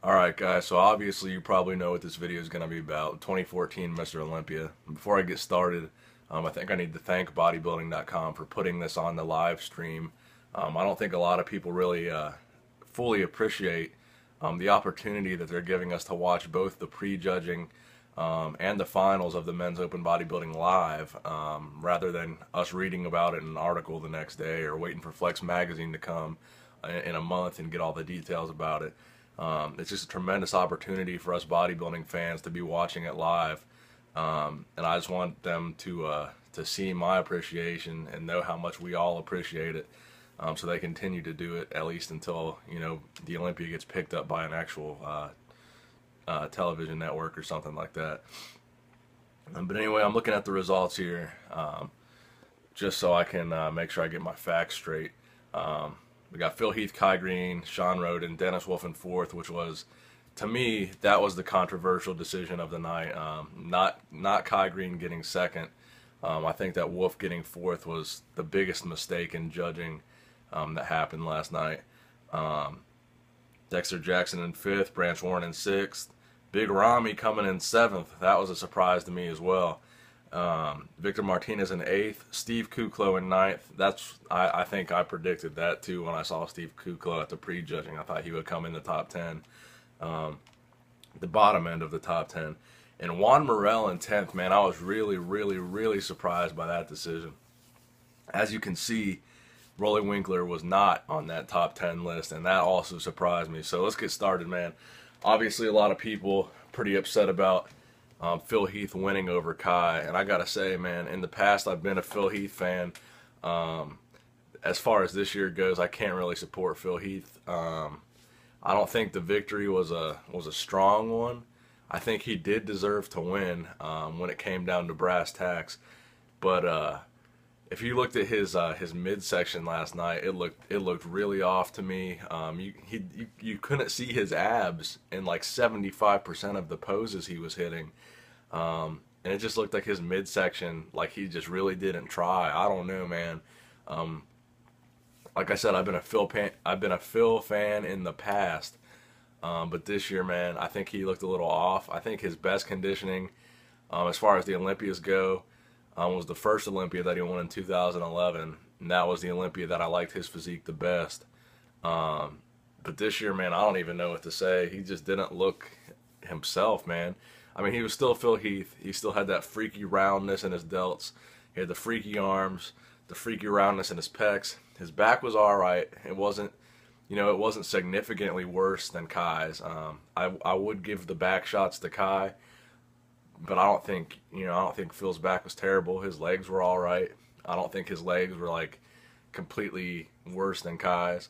Alright guys, so obviously you probably know what this video is going to be about, 2014 Mr. Olympia. Before I get started, I think I need to thank bodybuilding.com for putting this on the live stream. I don't think a lot of people really fully appreciate the opportunity that they're giving us to watch both the prejudging and the finals of the men's open bodybuilding live, rather than us reading about it in an article the next day or waiting for Flex Magazine to come in a month and get all the details about it. It's just a tremendous opportunity for us bodybuilding fans to be watching it live, and I just want them to see my appreciation and know how much we all appreciate it, so they continue to do it at least until the Olympia gets picked up by an actual television network or something like that. But anyway, I'm looking at the results here, just so I can make sure I get my facts straight. We got Phil Heath, Kai Green, Sean Roden, Dennis Wolf in fourth, which was, to me, that was the controversial decision of the night. Not Kai Green getting second. I think that Wolf getting fourth was the biggest mistake in judging that happened last night. Dexter Jackson in fifth, Branch Warren in sixth, Big Ramy coming in seventh. That was a surprise to me as well. Victor Martinez in eighth, Steve Kuklo in ninth. I think I predicted that too when I saw Steve Kuklo at the prejudging. I thought he would come in the top 10, the bottom end of the top 10. And Juan Morel in 10th, man, I was really surprised by that decision. As you can see, Rolly Winkler was not on that top 10 list, and that also surprised me. So let's get started, man. Obviously, a lot of people pretty upset about Phil Heath winning over Kai, and I gotta say, man, in the past I've been a Phil Heath fan. As far as this year goes, I can't really support Phil Heath. I don't think the victory was a strong one. I think he did deserve to win when it came down to brass tacks, but if you looked at his midsection last night, it looked really off to me. You couldn't see his abs in like 75% of the poses he was hitting, and it just looked like his midsection, like he just really didn't try. I don't know, man. Like I said, I've been a Phil fan in the past, but this year, man, I think he looked a little off. I think his best conditioning, as far as the Olympias go, was the first Olympia that he won in 2011, and that was the Olympia that I liked his physique the best. But this year, man, I don't even know what to say. He just didn't look himself, man. I mean, he was still Phil Heath. He still had that freaky roundness in his delts. He had the freaky arms, the freaky roundness in his pecs. His back was all right. It wasn't significantly worse than Kai's. I would give the back shots to Kai, but I don't think Phil's back was terrible. His legs were all right. I don't think his legs were like completely worse than Kai's.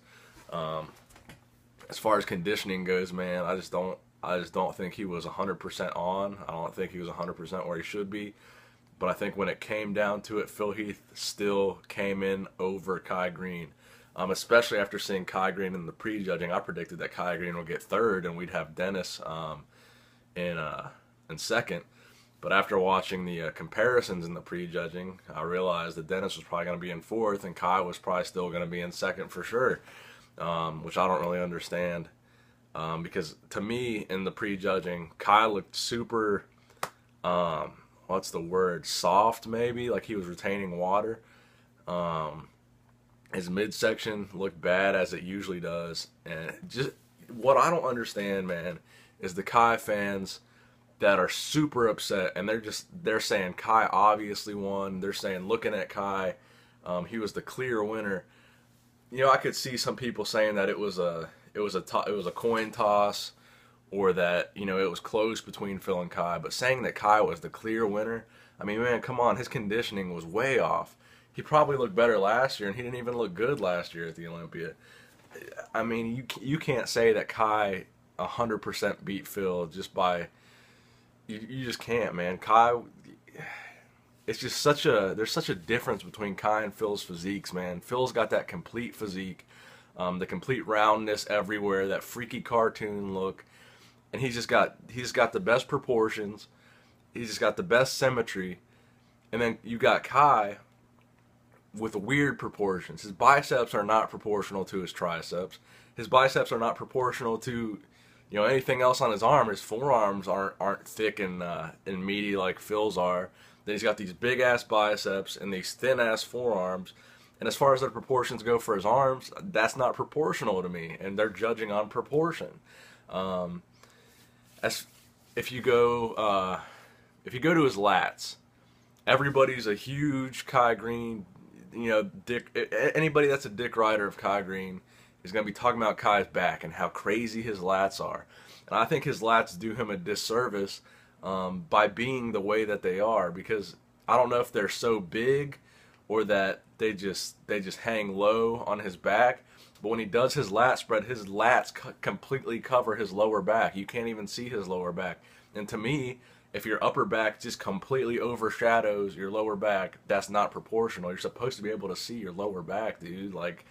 As far as conditioning goes, man, I just don't think he was 100% on. I don't think he was 100% where he should be. But I think when it came down to it, Phil Heath still came in over Kai Green. Especially after seeing Kai Green in the prejudging. I predicted that Kai Green would get third and we'd have Dennis in second. But after watching the comparisons in the prejudging, I realized that Dennis was probably going to be in fourth and Kai was probably still going to be in second for sure, which I don't really understand. Because to me, in the prejudging, Kai looked super, what's the word, soft maybe, like he was retaining water. His midsection looked bad as it usually does. And just what I don't understand, man, is the Kai fans that are super upset, and they're saying Kai obviously won. They're saying, looking at Kai, he was the clear winner. I could see some people saying that it was a coin toss, or that it was close between Phil and Kai. But saying that Kai was the clear winner, I mean, man, come on, his conditioning was way off. He probably looked better last year, and he didn't even look good last year at the Olympia. I mean, you can't say that Kai 100% beat Phil just by. You just can't, man. Kai, it's just there's such a difference between Kai and Phil's physiques, man. Phil's got that complete physique, the complete roundness everywhere, that freaky cartoon look, and he's just got the best proportions. He's just got the best symmetry, and then you got Kai with weird proportions. His biceps are not proportional to his triceps. His biceps are not proportional to You know, anything else on his arm, his forearms aren't thick and meaty like Phil's are. Then he's got these big ass biceps and these thin ass forearms. And as far as the proportions go for his arms, that's not proportional to me. And they're judging on proportion. As if you go to his lats, everybody's a huge Kai Green. You know, anybody that's a dick rider of Kai Green is going to be talking about Kai's back and how crazy his lats are. And I think his lats do him a disservice by being the way that they are, because I don't know if they're so big or that they just hang low on his back. But when he does his lat spread, his lats completely cover his lower back. You can't even see his lower back. And to me, if your upper back just completely overshadows your lower back, that's not proportional. You're supposed to be able to see your lower back, dude. Like,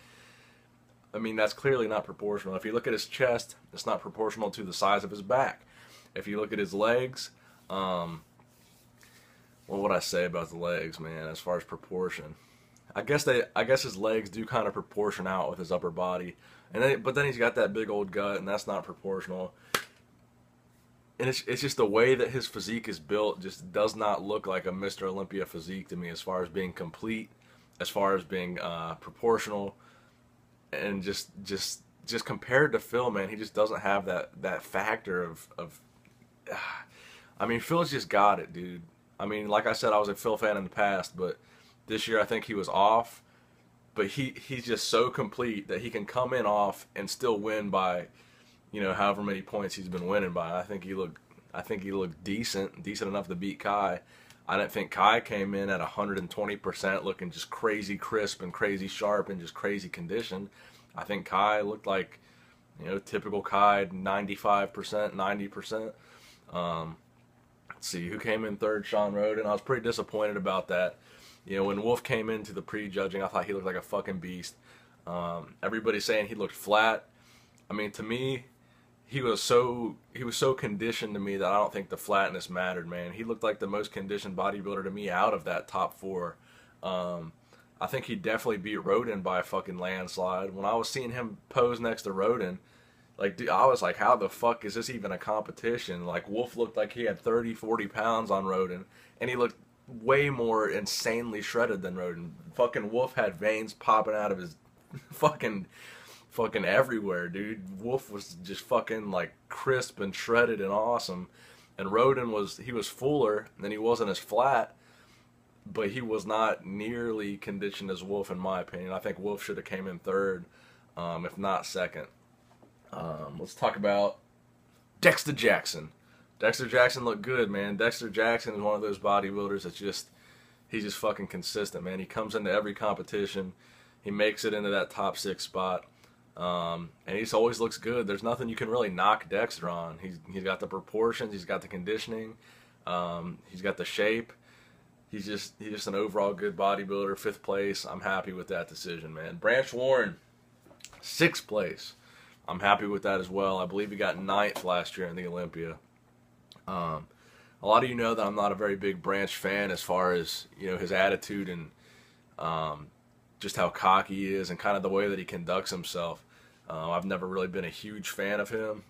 I mean, that's clearly not proportional. If you look at his chest, it's not proportional to the size of his back. If you look at his legs, what would I say about the legs, man, as far as proportion? I guess his legs do kind of proportion out with his upper body. But then he's got that big old gut, and that's not proportional. And it's just the way that his physique is built just does not look like a Mr. Olympia physique to me, as far as being complete, as far as being proportional. And just compared to Phil, man, he just doesn't have that factor of I mean, Phil's just got it, dude. I mean, like I said, I was a Phil fan in the past, but this year I think he was off. But he's just so complete that he can come in off and still win by, you know, however many points he's been winning by. I think he looked decent enough to beat Kai. I didn't think Kai came in at 120% looking just crazy crisp and crazy sharp and just crazy conditioned. I think Kai looked like, you know, typical Kai, 95%, 90%. Let's see, who came in third? Sean Roden. I was pretty disappointed about that. You know, when Wolf came into the pre-judging, I thought he looked like a fucking beast. Everybody's saying he looked flat. I mean, to me, he was so conditioned to me that I don't think the flatness mattered, man. He looked like the most conditioned bodybuilder to me out of that top four. I think he definitely beat Roden by a fucking landslide. When I was seeing him pose next to Roden, like, dude, I was like, how the fuck is this even a competition? Like, Wolf looked like he had 30, 40 pounds on Roden, and he looked way more insanely shredded than Roden. Fucking Wolf had veins popping out of his fucking everywhere, dude. Wolf was just fucking like crisp and shredded and awesome, and Roden was fuller and he wasn't as flat, but he was not nearly conditioned as Wolf, in my opinion. I think Wolf should have came in third, if not second. Let's talk about Dexter Jackson. Dexter Jackson looked good, man. Dexter Jackson is one of those bodybuilders that's he's just fucking consistent, man. He comes into every competition, he makes it into that top 6 spot. And he just always looks good. There's nothing you can really knock Dexter on. He's got the proportions, he's got the conditioning, he's got the shape. He's just an overall good bodybuilder. 5th place. I'm happy with that decision, man. Branch Warren, 6th place. I'm happy with that as well. I believe he got 9th last year in the Olympia. A lot of you know that I'm not a very big Branch fan as far as, you know, his attitude and just how cocky he is and kind of the way that he conducts himself. I've never really been a huge fan of him.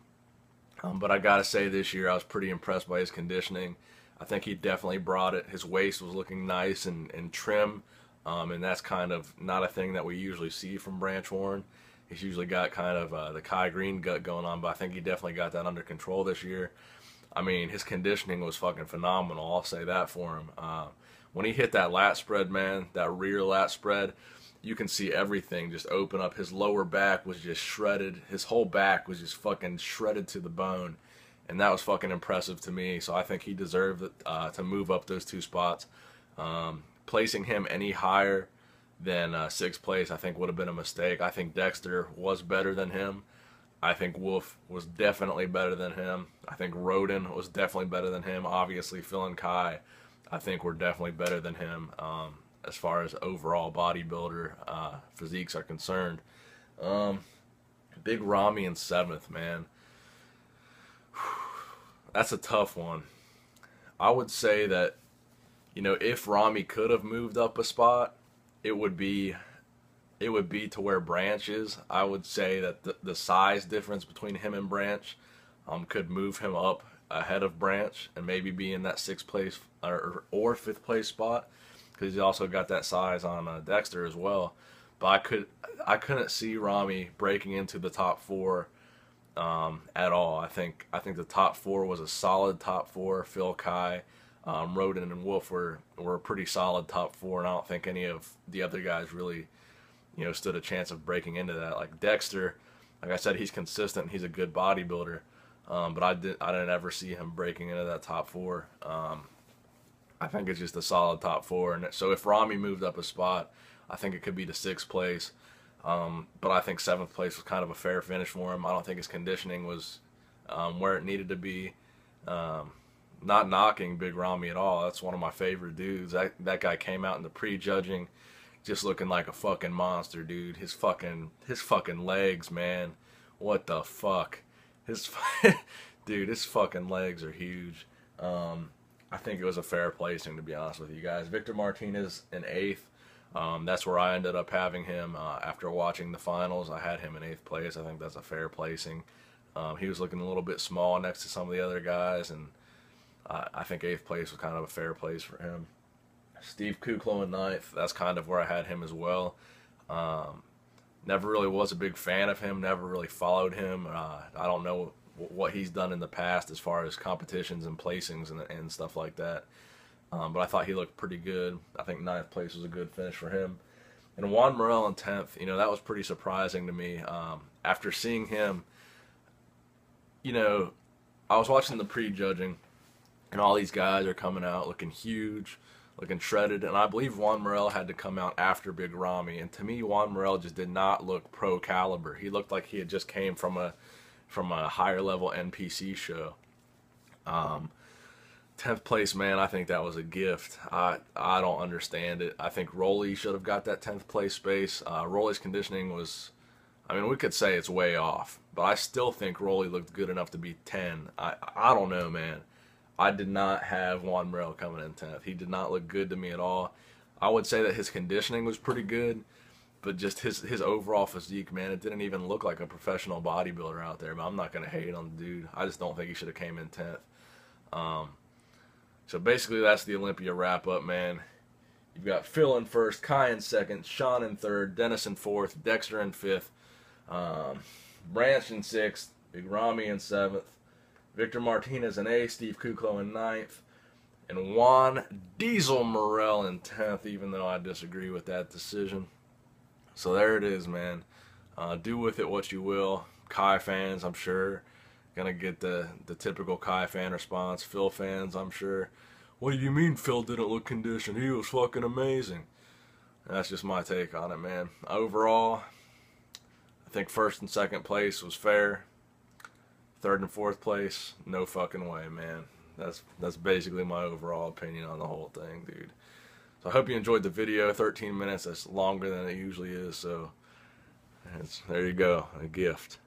But I gotta say, this year I was pretty impressed by his conditioning. I think he definitely brought it. His waist was looking nice and trim. And that's kind of not a thing that we usually see from Branch Warren. He's usually got kind of the Kai Green gut going on, but I think he definitely got that under control this year. I mean, his conditioning was fucking phenomenal. I'll say that for him. When he hit that lat spread, man, that rear lat spread, you can see everything just open up. His lower back was just shredded. His whole back was just fucking shredded to the bone. And that was fucking impressive to me. So I think he deserved to move up those 2 spots. Placing him any higher than 6th place, I think, would have been a mistake. I think Dexter was better than him. I think Wolf was definitely better than him. I think Roden was definitely better than him. Obviously, Phil and Kai, I think, were definitely better than him as far as overall bodybuilder physiques are concerned. Big Rami in 7th, man. That's a tough one. I would say that, you know, if Rami could have moved up a spot, it would be to where Branch is. I would say that the size difference between him and Branch could move him up ahead of Branch and maybe be in that 6th place or 5th place spot, because he's also got that size on Dexter as well. But I couldn't see Ramy breaking into the top 4 at all. I think the top 4 was a solid top 4. Phil, Kai, Roden, and Wolf were a pretty solid top 4, and I don't think any of the other guys really, stood a chance of breaking into that. Like Dexter, like I said, he's consistent. He's a good bodybuilder, but I didn't ever see him breaking into that top 4. I think it's just a solid top 4, and so if Ramy moved up a spot, I think it could be to 6th place. But I think 7th place was kind of a fair finish for him. I don't think his conditioning was where it needed to be. Not knocking Big Ramy at all. That's one of my favorite dudes. That guy came out in the pre-judging just looking like a fucking monster, dude. His fucking legs, man. What the fuck? Dude, his fucking legs are huge. I think it was a fair placing, to be honest with you guys. Victor Martinez in 8th. That's where I ended up having him after watching the finals. I had him in 8th place. I think that's a fair placing. He was looking a little bit small next to some of the other guys, and I think 8th place was kind of a fair place for him. Steve Kuklo in 9th. That's kind of where I had him as well. Never really was a big fan of him. Never really followed him. I don't know what he's done in the past as far as competitions and placings and stuff like that. But I thought he looked pretty good. I think 9th place was a good finish for him. And Juan Morel in 10th, that was pretty surprising to me. After seeing him, I was watching the pre-judging, and all these guys are coming out looking huge, looking shredded, and I believe Juan Morel had to come out after Big Ramy. And to me, Juan Morel just did not look pro caliber. He looked like he had just came from a higher level NPC show. 10th place, man, I think that was a gift. I don't understand it. I think Rolly should have got that 10th place space. Rolly's conditioning was, we could say it's way off, but I still think Rolly looked good enough to be 10. I don't know, man. I did not have Juan Morel coming in 10th. He did not look good to me at all. I would say that his conditioning was pretty good, but just his overall physique, man, it didn't even look like a professional bodybuilder out there. But I'm not going to hate on the dude. I just don't think he should have came in 10th. So basically that's the Olympia wrap-up, man. You've got Phil in 1st, Kai in 2nd, Sean in 3rd, Dennis in 4th, Dexter in 5th, Branch in 6th, Big Ramy in 7th, Victor Martinez in 8th, Steve Kuklo in 9th, and Juan Diesel Morel in 10th, even though I disagree with that decision. So there it is, man. Do with it what you will. Kai fans, I'm sure, gonna get the typical Kai fan response. Phil fans, I'm sure, what do you mean Phil didn't look conditioned? He was fucking amazing. That's just my take on it, man. Overall, I think 1st and 2nd place was fair. 3rd and 4th place, no fucking way, man. That's basically my overall opinion on the whole thing, dude. So I hope you enjoyed the video. 13 minutes, that's longer than it usually is, so there you go, a gift.